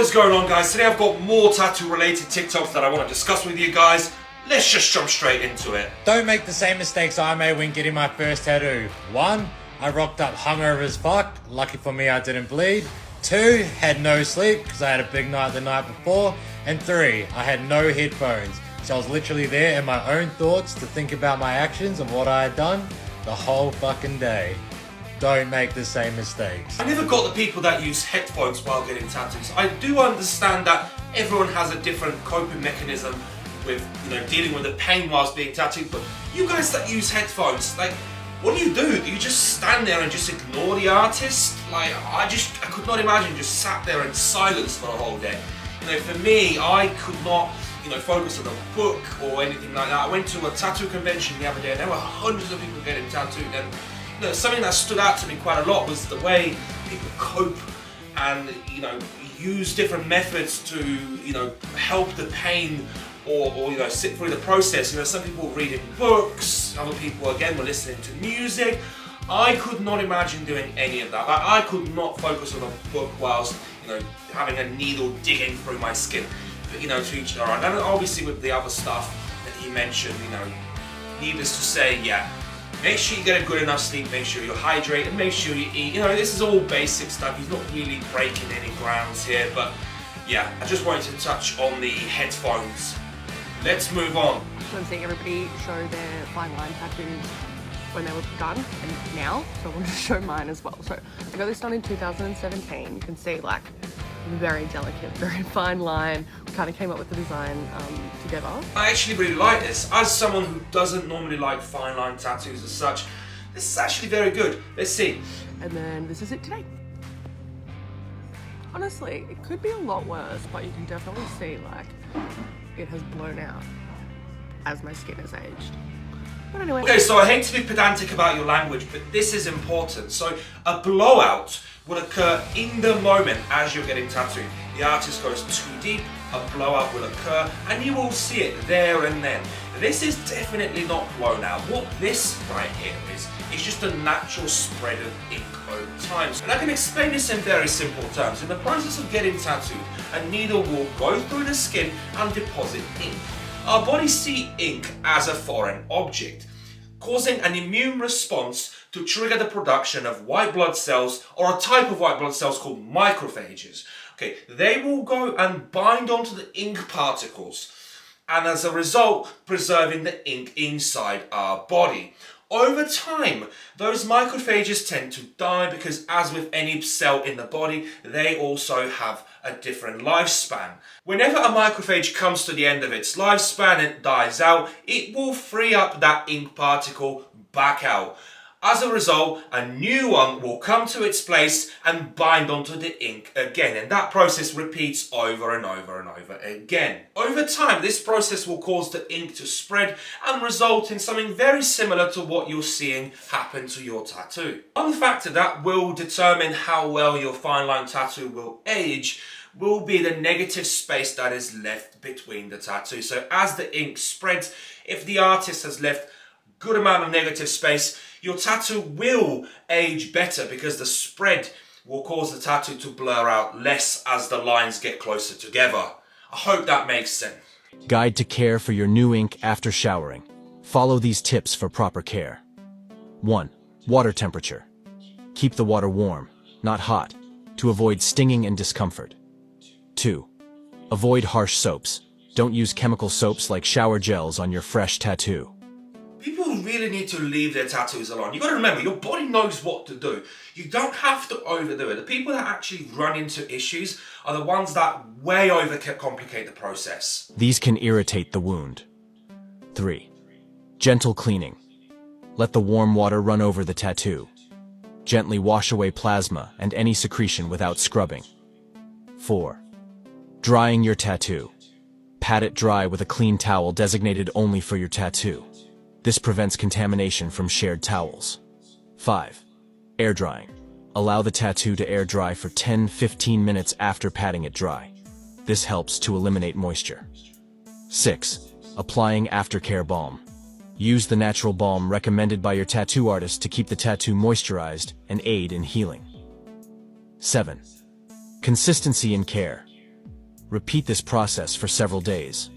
is going on, guys? Today I've got more tattoo related TikToks that I want to discuss with you guys. Let's just jump straight into it. Don't make the same mistakes I made when getting my first tattoo. 1. I rocked up hungover as fuck. Lucky for me I didn't bleed. 2. Had no sleep because I had a big night the night before. And 3. I had no headphones. So I was literally there in my own thoughts to think about my actions and what I had done the whole fucking day. Don't make the same mistakes. I never got the people that use headphones while getting tattoos. I do understand that everyone has a different coping mechanism with, dealing with the pain whilst being tattooed, but you guys that use headphones, like, what do? Do you just stand there and just ignore the artist? Like, I could not imagine just sat there in silence for a whole day. For me, I could not, focus on a book or anything like that. I went to a tattoo convention the other day and there were hundreds of people getting tattooed, and something that stood out to me quite a lot was the way people cope and use different methods to help the pain or sit through the process. Some people were reading books, other people again were listening to music. I could not imagine doing any of that. I could not focus on a book whilst having a needle digging through my skin. But to each their own. And obviously with the other stuff that he mentioned, needless to say, yeah. Make sure you get a good enough sleep, make sure you're hydrated, make sure you eat. This is all basic stuff. He's not really breaking any grounds here, but yeah, I just wanted to touch on the headphones. Let's move on. So I'm seeing everybody show their fine line tattoos when they were done and now, so I wanted to show mine as well. So I got this done in 2017. You can see like very delicate, very fine line. We kind of came up with the design together. I actually really like this. As someone who doesn't normally like fine line tattoos as such, this is actually very good. Let's see. And then this is it today. Honestly, it could be a lot worse, but you can definitely see like it has blown out as my skin has aged. But anyway. Okay, so I hate to be pedantic about your language, but this is important. So a blowout will occur in the moment as you're getting tattooed. The artist goes too deep, a blowout will occur, and you will see it there and then. This is definitely not blown out. What this right here is just a natural spread of ink over time. And I can explain this in very simple terms. In the process of getting tattooed, a needle will go through the skin and deposit ink. Our bodies see ink as a foreign object, causing an immune response to trigger the production of white blood cells, or a type of white blood cells called macrophages. Okay, they will go and bind onto the ink particles, and as a result, preserving the ink inside our body. Over time, those macrophages tend to die because, as with any cell in the body, they also have a different lifespan. Whenever a macrophage comes to the end of its lifespan and dies out, it will free up that ink particle back out. As a result, a new one will come to its place and bind onto the ink again, and that process repeats over and over and over again. Over time, this process will cause the ink to spread and result in something very similar to what you're seeing happen to your tattoo. One factor that will determine how well your fine line tattoo will age will be the negative space that is left between the tattoo. So as the ink spreads, if the artist has left good amount of negative space, your tattoo will age better because the spread will cause the tattoo to blur out less as the lines get closer together. I hope that makes sense. Guide to care for your new ink after showering. Follow these tips for proper care. 1. Water temperature. Keep the water warm, not hot, to avoid stinging and discomfort. 2. Avoid harsh soaps. Don't use chemical soaps like shower gels on your fresh tattoo. People really need to leave their tattoos alone. You've got to remember, your body knows what to do. You don't have to overdo it. The people that actually run into issues are the ones that way overcomplicate the process. These can irritate the wound. 3. Gentle cleaning. Let the warm water run over the tattoo. Gently wash away plasma and any secretion without scrubbing. 4. Drying your tattoo. Pat it dry with a clean towel designated only for your tattoo. This prevents contamination from shared towels. 5. Air drying. Allow the tattoo to air dry for 10-15 minutes after patting it dry. This helps to eliminate moisture. 6. Applying aftercare balm. Use the natural balm recommended by your tattoo artist to keep the tattoo moisturized and aid in healing. 7. Consistency and care. Repeat this process for several days.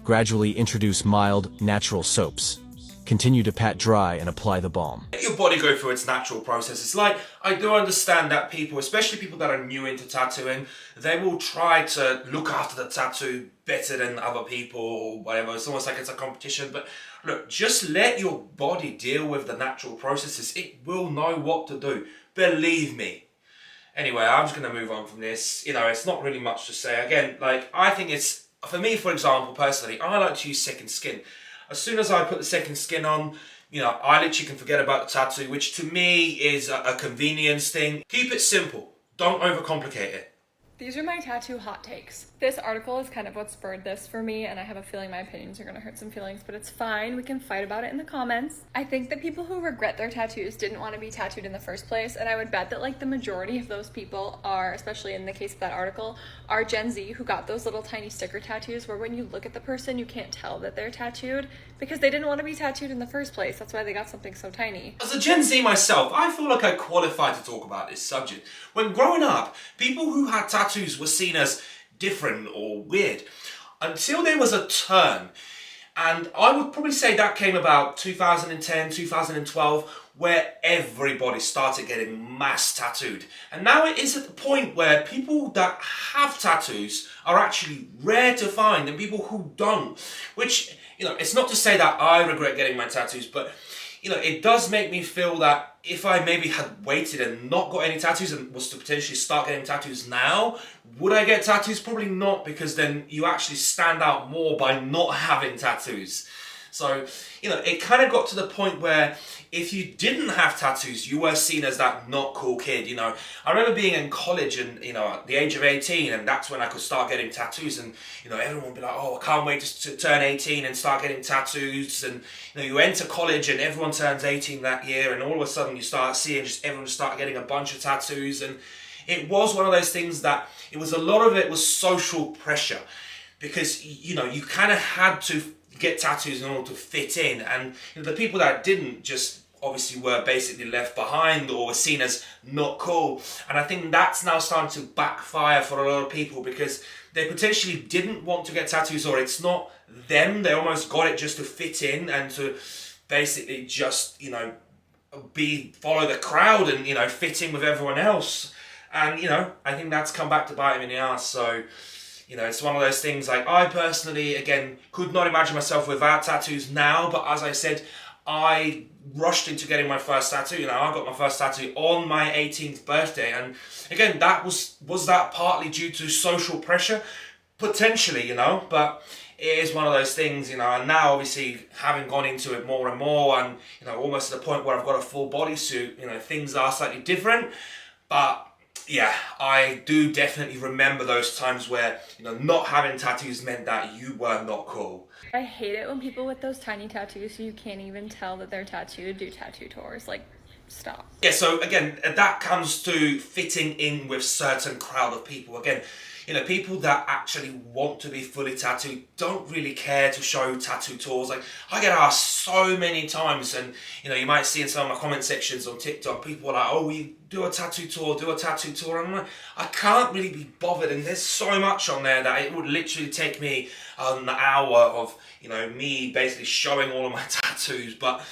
Gradually introduce mild, natural soaps. Continue to pat dry and apply the balm. Let your body go through its natural process. It's like, I do understand that people, especially people that are new into tattooing, they will try to look after the tattoo better than other people or whatever. It's almost like it's a competition. But look, just let your body deal with the natural processes. It will know what to do. Believe me. Anyway, I'm just going to move on from this. You know, it's not really much to say. Again, like, I think it's, for me, for example, personally, I like to use second skin. As soon as I put the second skin on, you know, I literally can forget about the tattoo, which to me is a convenience thing. Keep it simple. Don't overcomplicate it. These are my tattoo hot takes. This article is kind of what spurred this for me, and I have a feeling my opinions are gonna hurt some feelings, but it's fine. We can fight about it in the comments. I think that people who regret their tattoos didn't want to be tattooed in the first place, and I would bet that like the majority of those people are, especially in the case of that article, are Gen Z who got those little tiny sticker tattoos where when you look at the person, you can't tell that they're tattooed because they didn't want to be tattooed in the first place. That's why they got something so tiny. As a Gen Z myself, I feel like I qualify to talk about this subject. When growing up, people who had tattoos were seen as different or weird until there was a turn. And I would probably say that came about 2010, 2012, where everybody started getting mass tattooed. And now it is at the point where people that have tattoos are actually rare to find and people who don't. Which, you know, it's not to say that I regret getting my tattoos, but, you know, it does make me feel that if I maybe had waited and not got any tattoos and was to potentially start getting tattoos now, would I get tattoos? Probably not, because then you actually stand out more by not having tattoos. So, you know, it kind of got to the point where if you didn't have tattoos, you were seen as that not cool kid, you know. I remember being in college and, you know, at the age of 18, and that's when I could start getting tattoos, and, you know, everyone would be like, oh, I can't wait to turn 18 and start getting tattoos. And, you know, you enter college and everyone turns 18 that year, and all of a sudden you start seeing just everyone start getting a bunch of tattoos. And it was one of those things that it was, a lot of it was social pressure, because, you know, you kind of had to get tattoos in order to fit in, and you know, the people that didn't just obviously were basically left behind or were seen as not cool. And I think that's now starting to backfire for a lot of people, because they potentially didn't want to get tattoos, or it's not them, they almost got it just to fit in and to basically just, you know, follow the crowd and, you know, fit in with everyone else. And, you know, I think that's come back to bite him in the ass. So, you know, it's one of those things, like, I personally, again, could not imagine myself without tattoos now, but as I said, I rushed into getting my first tattoo. You know, I got my first tattoo on my 18th birthday, and again, that was that partly due to social pressure? Potentially, you know, but it is one of those things, you know, and now obviously having gone into it more and more, and, you know, almost to the point where I've got a full bodysuit, you know, things are slightly different, but yeah, I do definitely remember those times where, you know, not having tattoos meant that you were not cool. I hate it when people with those tiny tattoos so you can't even tell that they're tattooed do tattoo tours. Like, stop. Yeah, so again, that comes to fitting in with certain crowd of people. Again, you know, people that actually want to be fully tattooed don't really care to show tattoo tours. Like, I get asked so many times, and, you know, you might see in some of my comment sections on TikTok, people are like, oh, we do a tattoo tour, And I'm like, I can't really be bothered, and there's so much on there that it would literally take me an hour of, you know, me basically showing all of my tattoos. But,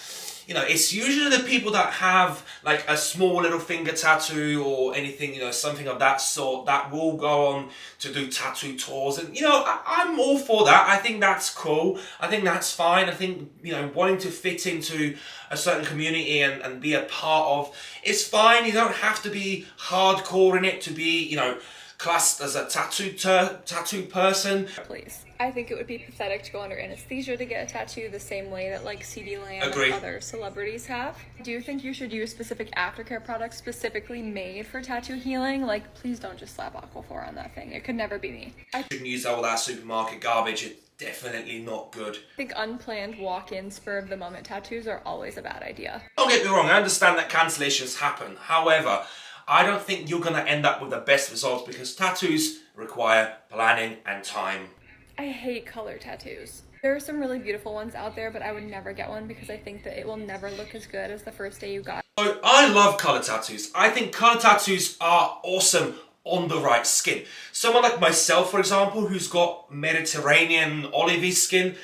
you know, it's usually the people that have like a small little finger tattoo or anything, you know, something of that sort, that will go on to do tattoo tours. And, you know, I'm all for that. I think that's cool. I think that's fine. I think, you know, wanting to fit into a certain community and be a part of, it's fine. You don't have to be hardcore in it to be, you know, classed as a tattoo person. Please. I think it would be pathetic to go under anesthesia to get a tattoo the same way that like CD Lamb Agree. and other celebrities have. Do you think you should use specific aftercare products specifically made for tattoo healing? Like, please don't just slap Aquaphor on that thing. It could never be me. I Shouldn't use all that supermarket garbage. It's definitely not good. think unplanned walk-in spur of the moment tattoos are always a bad idea. Don't get me wrong, I understand that cancellations happen. However, I don't think you're going to end up with the best results, because tattoos require planning and time. I hate color tattoos. There are some really beautiful ones out there, but I would never get one because I think that it will never look as good as the first day you got it. So I love colour tattoos. I think colour tattoos are awesome on the right skin. Someone like myself, for example, who's got Mediterranean olivey skin,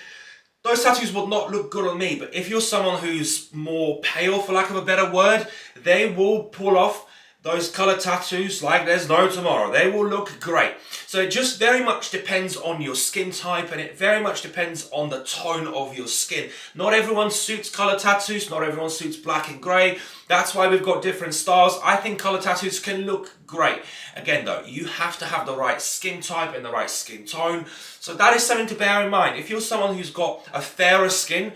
those tattoos will not look good on me. But if you're someone who's more pale, for lack of a better word, they will pull off those color tattoos like there's no tomorrow. They will look great. So it just very much depends on your skin type, and it very much depends on the tone of your skin. Not everyone suits color tattoos, not everyone suits black and gray. That's why we've got different styles. I think color tattoos can look great. Again though, you have to have the right skin type and the right skin tone. So that is something to bear in mind. If you're someone who's got a fairer skin,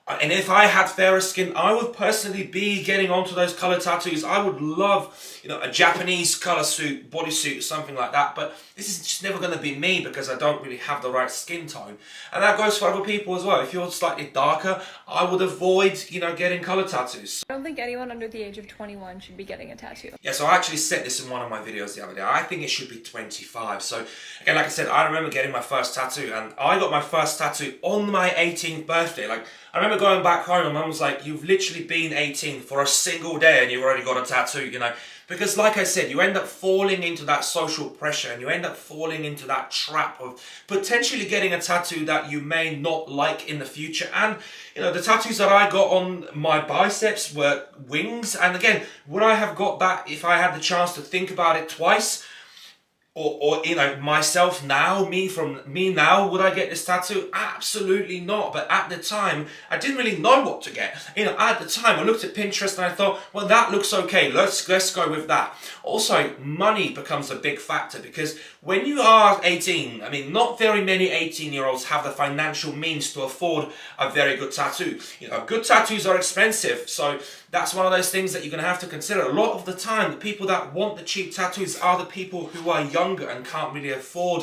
and if I had fairer skin, I would personally be getting onto those color tattoos. I would love, a Japanese color suit, bodysuit, something like that. But this is just never going to be me because I don't really have the right skin tone. And that goes for other people as well. If you're slightly darker, I would avoid, getting color tattoos. I don't think anyone under the age of 21 should be getting a tattoo. Yeah, so I actually said this in one of my videos the other day. I think it should be 25. So again, like I said, I remember getting my first tattoo, and I got my first tattoo on my 18th birthday. I remember going back home and Mum was like, you've literally been 18 for a single day and you've already got a tattoo, Because like I said, you end up falling into that social pressure, and you end up falling into that trap of potentially getting a tattoo that you may not like in the future. And, the tattoos that I got on my biceps were wings. And again, would I have got that if I had the chance to think about it twice? Or myself now, me now, would I get this tattoo? Absolutely not. But at the time, I didn't really know what to get. At the time, I looked at Pinterest and I thought, well, that looks okay. Let's go with that. Also, money becomes a big factor, because when you are 18, not very many 18-year-olds have the financial means to afford a very good tattoo. Good tattoos are expensive, so that's one of those things that you're going to have to consider. A lot of the time, the people that want the cheap tattoos are the people who are younger and can't really afford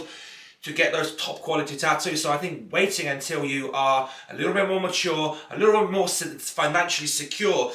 to get those top quality tattoos. So I think waiting until you are a little bit more mature, a little bit more financially secure